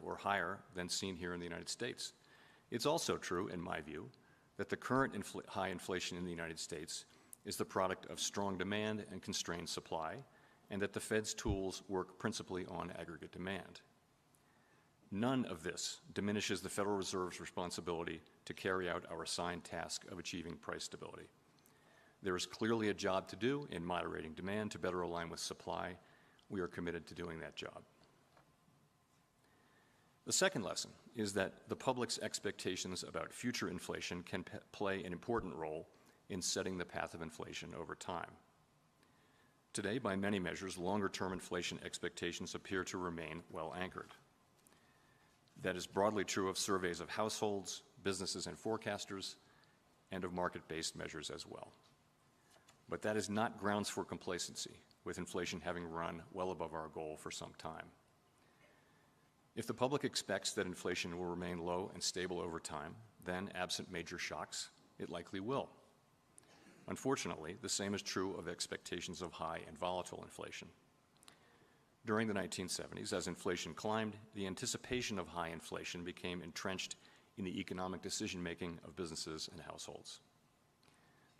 or higher than seen here in the United States. It's also true, in my view, that the current high inflation in the United States is the product of strong demand and constrained supply, and that the Fed's tools work principally on aggregate demand. None of this diminishes the Federal Reserve's responsibility to carry out our assigned task of achieving price stability. There is clearly a job to do in moderating demand to better align with supply. We are committed to doing that job. The second lesson is that the public's expectations about future inflation can play an important role in setting the path of inflation over time. Today, by many measures, longer-term inflation expectations appear to remain well anchored. That is broadly true of surveys of households, businesses and forecasters, and of market-based measures as well. But that is not grounds for complacency, with inflation having run well above our goal for some time. If the public expects that inflation will remain low and stable over time, then, absent major shocks, it likely will. Unfortunately, the same is true of expectations of high and volatile inflation. During the 1970s, as inflation climbed, the anticipation of high inflation became entrenched in the economic decision-making of businesses and households.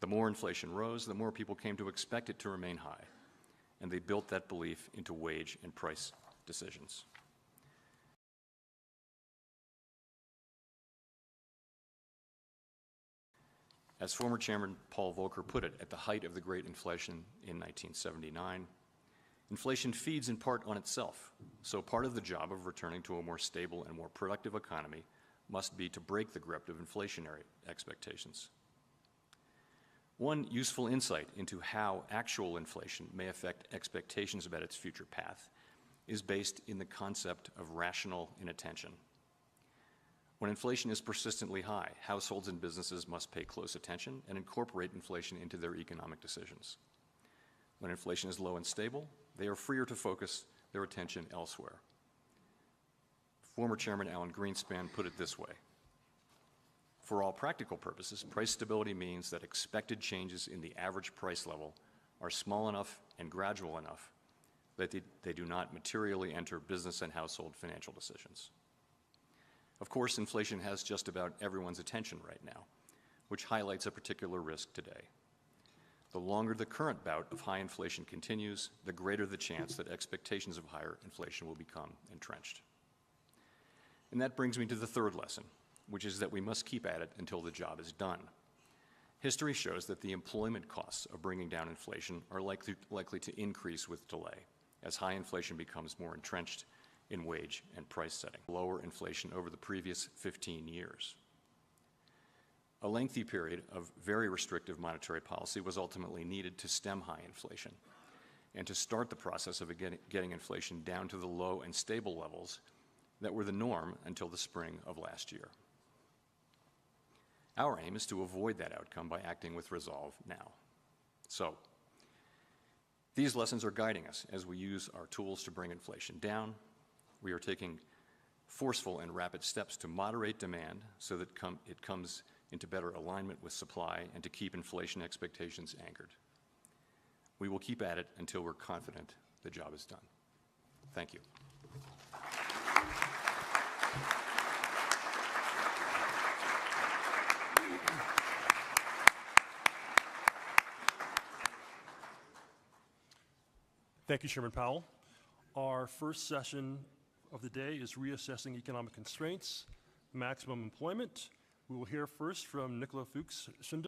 The more inflation rose, the more people came to expect it to remain high, and they built that belief into wage and price decisions. As former Chairman Paul Volcker put it at the height of the Great Inflation in 1979, inflation feeds in part on itself, so part of the job of returning to a more stable and more productive economy must be to break the grip of inflationary expectations. One useful insight into how actual inflation may affect expectations about its future path is based in the concept of rational inattention. When inflation is persistently high, households and businesses must pay close attention and incorporate inflation into their economic decisions. When inflation is low and stable, they are freer to focus their attention elsewhere. Former Chairman Alan Greenspan put it this way: for all practical purposes, price stability means that expected changes in the average price level are small enough and gradual enough that they do not materially enter business and household financial decisions. Of course, inflation has just about everyone's attention right now, which highlights a particular risk today. The longer the current bout of high inflation continues, the greater the chance that expectations of higher inflation will become entrenched. And that brings me to the third lesson, which is that we must keep at it until the job is done. History shows that the employment costs of bringing down inflation are likely to increase with delay, as high inflation becomes more entrenched in wage and price setting, lower inflation over the previous 15 years. A lengthy period of very restrictive monetary policy was ultimately needed to stem high inflation and to start the process of getting inflation down to the low and stable levels that were the norm until the spring of last year. Our aim is to avoid that outcome by acting with resolve now. So, these lessons are guiding us as we use our tools to bring inflation down. We are taking forceful and rapid steps to moderate demand so that it comes into better alignment with supply and to keep inflation expectations anchored. We will keep at it until we're confident the job is done. Thank you. Thank you, Chairman Powell. Our first session of the day is reassessing economic constraints, maximum employment. We will hear first from Nicola Fuchs-Sundal.